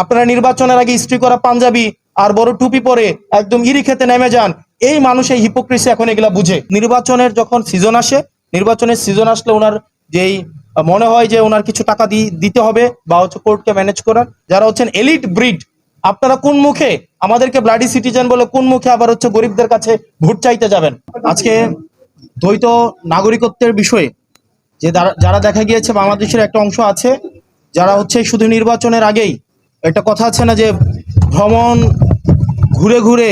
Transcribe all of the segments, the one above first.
আপনারা নির্বাচনের আগে ইস্ত্রি করা পাঞ্জাবি আর বড় টুপি পরে একদম ইরি খেতে নেমে যান। এই মানুষ এই হিপোক্রেসি এখন এগুলা বুঝে। নির্বাচনের যখন সিজন আসে, নির্বাচনের সিজন আসলে ওনার যেই মনে হয় যে ওনার কিছু টাকা দিতে হবে বা হচ্ছে কোর্টকে ম্যানেজ করার, যারা হচ্ছেন এলিট ব্রিড, আপনারা কোন মুখে আমাদেরকে ব্লাডি সিটিজেন বলে কোন মুখে আবার হচ্ছে গরিবদের কাছে ভোট চাইতে যাবেন? আজকে দ্বৈত নাগরিকত্বের বিষয়ে যে যারা দেখা গিয়েছে বাংলাদেশের একটা অংশ আছে যারা হচ্ছে শুধু নির্বাচনের আগেই, একটা কথা আছে না যে ভ্রমণ ঘুরে ঘুরে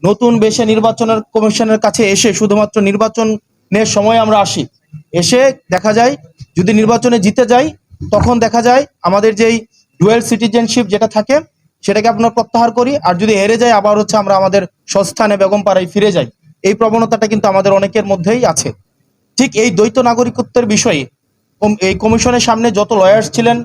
নতুন বেশে নির্বাচনের কমিশনের কাছে এসে শুধুমাত্র নির্বাচনের সময় আমরা আসি, এসে দেখা যায় যদি নির্বাচনে জিতে যাই তখন দেখা যায় আমাদের যেই ডুয়েল সিটিজেনশিপ যেটা থাকে সেটাকে আপনার প্রত্যাহার করি, আর যদি হেরে যায় আবার হচ্ছে আমরা আমাদের স্বস্থানে বেগমপাড়ায় ফিরে যাই। এই প্রবণতাটা কিন্তু আমাদের অনেকের মধ্যেই আছে। ঠিক এই দ্বৈত নাগরিকত্বের বিষয়ে এই কমিশনের সামনে যত লয়ার্স ছিলেন,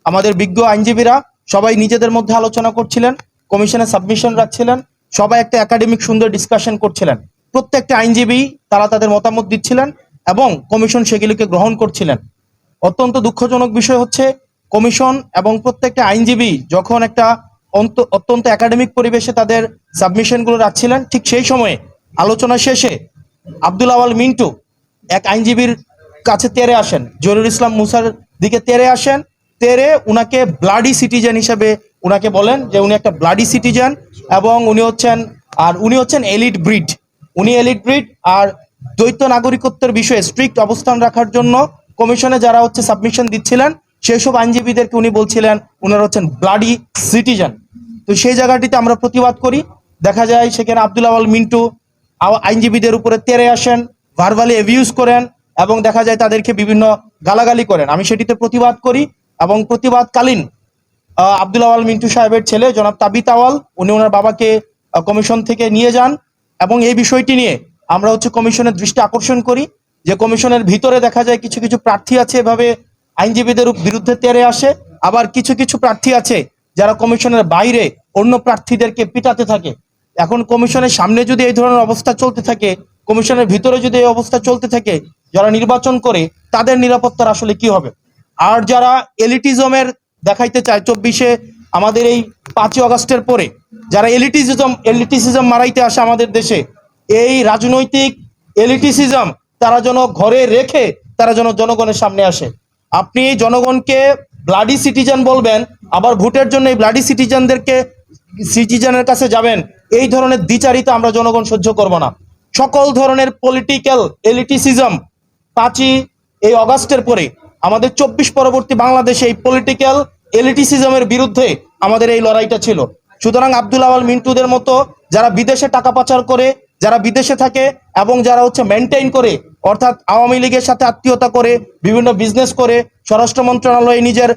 আমাদের বিজ্ঞ আইনজীবীরা সবাই নিজেদের মধ্যে আলোচনা করছিলেন, কমিশনে সাবমিশন রাখছিলেন, সবাই একটা একাডেমিক সুন্দর ডিসকাশন করছিলেন। প্রত্যেকটা আইনজীবী তারা তাদের মতামত দিচ্ছিলেন এবং কমিশন সেগুলিকে গ্রহণ করছিলেন। অত্যন্ত দুঃখজনক বিষয় হচ্ছে কমিশন এবং প্রত্যেকটা আইনজীবী যখন একটা অত্যন্ত একাডেমিক পরিবেশে তাদের সাবমিশনগুলো রাখছিলেন, ঠিক সেই সময়ে আলোচনা শেষে আব্দুল আওয়াল মিন্টু এক আইনজীবীর কাছে তেরে আসেন, জহিরুল ইসলাম মুসার দিকে তেরে আসেন, তেরে উনাকে ব্লাডি সিটিজেন হিসেবে উনাকে বলেন যে উনি একটা ব্লাডি সিটিজেন এবং উনি হচ্ছেন এলিট ব্রিড। উনি এলিট ব্রিড আর দ্বৈত নাগরিকত্বের বিষয়ে স্ট্রিক্ট অবস্থান রাখার জন্য কমিশনে যারা হচ্ছে সাবমিশন দিচ্ছিলেন সেই সব আইনজীবীদেরকে উনি বলছিলেন উনারা হচ্ছেন ব্লাডি সিটিজেন। তো সেই জায়গাটিতে আমরা প্রতিবাদ করি। দেখা যায় সেখানে আব্দুল আওয়াল মিন্টু আইনজীবীদের উপরে তেরে আসেন, ভার্বালি অ্যাবিউজ করেন এবং দেখা যায় তাদেরকে বিভিন্ন গালাগালি করেন। আমি সেটিতে প্রতিবাদ করি এবং প্রতিবাদকালীন আব্দুল আওয়াল মিন্টু সাহেবের ছেলে জনাব তাবিত আওয়াল উনি ওনার বাবাকে কমিশন থেকে নিয়ে যান এবং এই বিষয়টি নিয়ে আমরা হচ্ছে কমিশনের দৃষ্টি আকর্ষণ করি যে কমিশনের ভিতরে দেখা যায় কিছু কিছু প্রার্থী আছে এভাবে আইনজীবীদের বিরুদ্ধে তেরে আসে, আবার কিছু কিছু প্রার্থী আছে যারা কমিশনের বাইরে অন্য প্রার্থীদেরকে পিটাতে থাকে। এখন কমিশনের সামনে যদি এই ধরনের অবস্থা চলতে থাকে, কমিশনের ভিতরে যদি এই অবস্থা চলতে থাকে, যারা নির্বাচন করে তাদের নিরাপত্তার আসলে কি হবে? আর যারা এলিটিজমের দেখাইতে চায় 24-এ আমাদের এই 5ই আগস্টের পরে যারা এলিটিসিজম মারাইতে আসে আমাদের দেশে, এই রাজনৈতিক এলিটিসিজম তারা যেন ঘরে রেখে তারা যেন জনগণের সামনে আসে। আপনি জনগণকে ব্লাডি সিটিজেন বলবেন, আবার ভোটের জন্য এই ব্লাডি সিটিজেনের কাছে যাবেন, এই ধরনের দ্বিচারিতা আমরা জনগণ সহ্য করব না। সকল ধরনের পলিটিক্যাল এলিটিসিজম 5ই এই অগাস্টের পরে আমাদের 24 পরবর্তী বাংলাদেশে এই পলিটিক্যাল এলিটিসিজমের বিরুদ্ধে আমাদের এই লড়াইটা ছিল। সুতরাং আব্দুল আওয়াল মিন্টুদের মতো যারা বিদেশে টাকা পাচার করে, যারা বিদেশে থাকে এবং যারা হচ্ছে মেনটেইন করে, অর্থাৎ আওয়ামী লীগের সাথে আত্মীয়তা করে বিভিন্ন বিজনেস করে, স্বরাষ্ট্র মন্ত্রণালয়ে নিজের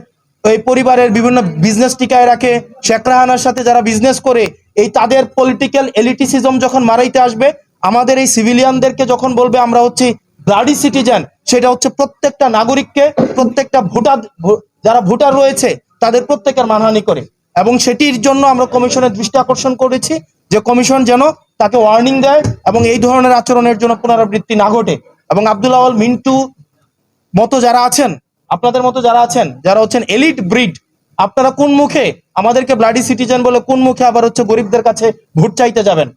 এই পরিবারের বিভিন্ন বিজনেস টিকায় রাখে, শেখ রাহানার সাথে যারা বিজনেস করে, এই তাদের পলিটিক্যাল এলিটিসিজম যখন মারাইতে আসবে, আমাদের এই সিভিলিয়ানদেরকে যখন বলবে আমরা হচ্ছে ব্লাডি সিটিজেন, সেটা হচ্ছে প্রত্যেকটা নাগরিককে, প্রত্যেকটা যারা ভোটার রয়েছে তাদের প্রত্যেকের মানহানি করে। এবং সেটির জন্য আমরা কমিশনের দৃষ্টি আকর্ষণ করেছি যে কমিশন যেন তাকে ওয়ার্নিং দেয় এবং এই ধরনের আচরণের জন্য পুনরাবৃত্তি না ঘটে। এবং আব্দুল আওয়াল মিন্টু মতো যারা আছেন, আপনাদের মতো যারা আছেন, যারা হচ্ছেন এলিট ব্রিড, আপনারা কোন মুখে আমাদেরকে ব্লাডি সিটিজেন বলে কোন মুখে আবার হচ্ছে গরিবদের কাছে ভোট চাইতে যাবেন?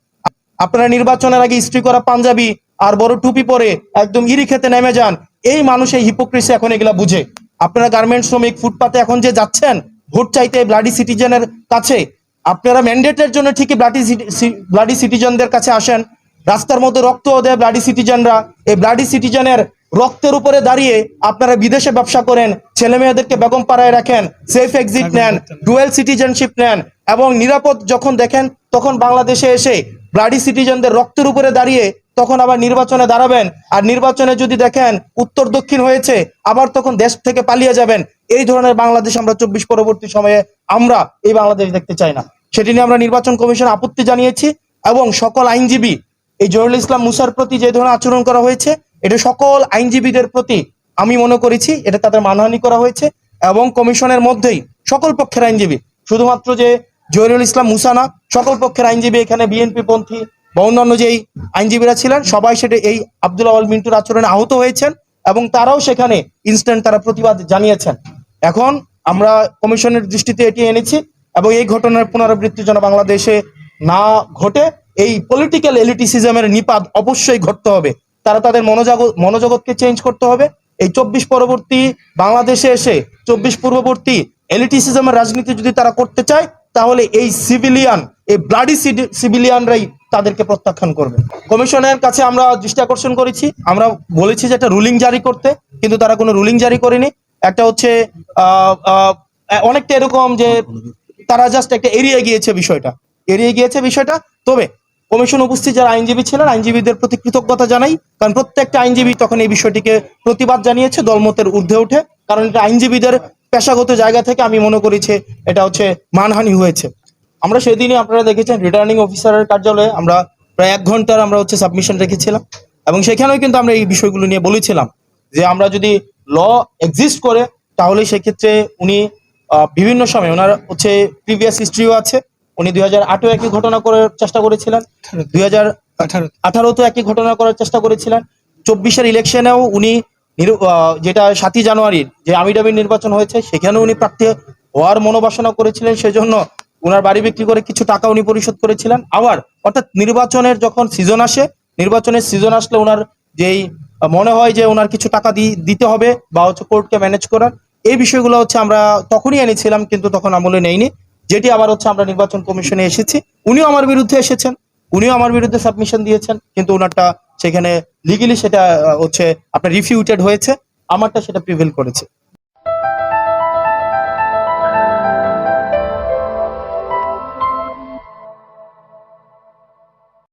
আপনারা নির্বাচনের আগে ইস্ত্রি করা পাঞ্জাবি আর বড় টুপি পরে একদম ইরি খেতে নেমে যান। এই মানুষ এই হিপোক্রেসি এখন এগুলা বুঝে। আপনারা গার্মেন্টস শ্রমিক ফুটপাতে এখন যে যাচ্ছেন ভোট চাইতে ব্লাডি সিটিজেনের কাছে, আপনারা ম্যান্ডেটের জন্য ঠিকই ব্লাডি সিটিজেনদের কাছে আসেন, রাস্তার মধ্যে রক্ত দেয় ব্লাডি সিটিজেনরা। এই ব্লাডি সিটিজেনের রক্তের উপরে দাঁড়িয়ে আপনারা বিদেশে ব্যবসা করেন, ছেলে মেয়েদেরকে বেগম পাড়ায় রাখেন, সেফ এক্সিট নেন, ডুয়েল সিটিজেনশিপ নেন এবং নিরাপদ যখন দেখেন তখন বাংলাদেশে এসে ব্লাডি সিটিজেনদের রক্তের উপরে দাঁড়িয়ে তখন আবার নির্বাচনে দাঁড়াবেন। আর নির্বাচনে যদি দেখেন উত্তর দক্ষিণ হয়েছে আবার তখন দেশ থেকে পালিয়ে যাবেন। এই ধরনের বাংলাদেশ আমরা 24 পরবর্তী সময়ে আমরা এই বাংলাদেশ দেখতে চাই না। সেটি নিয়ে আমরা নির্বাচন কমিশন আপত্তি জানিয়েছি এবং সকল আইনজীবী এই জহিরুল ইসলাম মুসার প্রতি যে ধরনের আচরণ করা হয়েছে এটা সকল আইনজীবীদের প্রতি আমি মনে করেছি এটা তাদের মানহানি করা হয়েছে। এবং কমিশনের মধ্যেই সকল পক্ষের আইনজীবী, শুধুমাত্র যে জহিরুল ইসলাম মুসা না, সকল পক্ষের আইনজীবী, এখানে বিএনপি পন্থী বা অন্যান্য যেই আইনজীবীরা ছিলেন সবাই সেটা এই আব্দুল আওয়াল মিন্টুর আচরণে আহত হয়েছেন এবং তারাও সেখানে ইনস্ট্যান্ট তারা প্রতিবাদ জানিয়েছেন। এখন আমরা কমিশনের দৃষ্টিতে এটি এনেছি এবং এই ঘটনার পুনরাবৃত্তি যেন বাংলাদেশে না ঘটে। এই পলিটিক্যাল এলিটিসিজমের নিপাত অবশ্যই ঘটতে হবে। তারা তাদের মনোজগৎকে চেঞ্জ করতে হবে। এই 24 পরবর্তী বাংলাদেশে এসে 24 পূর্ববর্তী এলিটিসিজমের রাজনীতি যদি তারা করতে চায়, তাহলে এই সিভিলিয়ান, এই ব্লাডি সিভিলিয়ানরাই তাদেরকে প্রত্যাখ্যান করবে। কমিশনের কাছে আমরা দৃষ্টি আকর্ষণ করেছি, আমরা বলেছি যে একটা রুলিং জারি করতে, কিন্তু তারা কোনো রুলিং জারি করেনি। একটা হচ্ছে অনেকটা এরকম যে তারা জাস্ট একটা এড়িয়ে গিয়েছে বিষয়টা। তবে কমিশন উপস্থিত যারা আইনজীবী ছিলেন, আইনজীবীদের প্রতি কৃতজ্ঞতা জানাই, কারণ প্রত্যেকটা আইনজীবী তখন এই বিষয়টিকে প্রতিবাদ জানিয়েছে দলমতের ঊর্ধ্বে উঠে। কারণ এটা আইনজীবীদের পেশাগত জায়গা থেকে আমি মনে করেছি এটা হচ্ছে মানহানি হয়েছে। আমরা সেদিনই আপনারা দেখেছেন রিটার্নিং অফিসারের কার্যালয়ে আমরা প্রায় 1 ঘন্টার আমরা হচ্ছে সাবমিশন রেখেছিলাম, এবং সেখানেও কিন্তু আমরা এই বিষয়গুলো নিয়ে বলেছিলাম যে আমরা যদি ল এক্সিস্ট করে, তাহলে সেক্ষেত্রে উনি বিভিন্ন সময় ওনার হচ্ছে প্রিভিয়াস হিস্ট্রিও আছে। উনি 2008 একই ঘটনা করার চেষ্টা করেছিলেন, 2018 একই ঘটনা করার চেষ্টা করেছিলেন, 24-এর ইলেকশনেও উনি যেটা 7ই জানুয়ারির যে আমিডাবি নির্বাচন হয়েছে সেখানেও উনি প্রার্থী হওয়ার মনোবাসনা করেছিলেন, সেজন্য ওনার বাড়ি বিক্রি করে কিছু টাকা উনি পরিশোধ করেছিলেন। আবার অর্থাৎ নির্বাচনের যখন সিজন আসে, নির্বাচনের সিজন আসলে ওনার যেই মনে হয় যে ওনার কিছু টাকা দিতে হবে বা হচ্ছে কোর্টকে ম্যানেজ করার, এই বিষয়গুলো হচ্ছে আমরা তখনই এনেছিলাম, কিন্তু তখন আমলে নেইনি। যেটি আবার হচ্ছে আমরা নির্বাচন কমিশনে এসেছি, উনিও আমার বিরুদ্ধে এসেছেন, উনিও আমার বিরুদ্ধে সাবমিশন দিয়েছেন, কিন্তু ওনারটা সেখানে লিগেলি সেটা হচ্ছে আপনার রিফিউটেড হয়েছে, আমারটা সেটা প্রিভেল করেছে।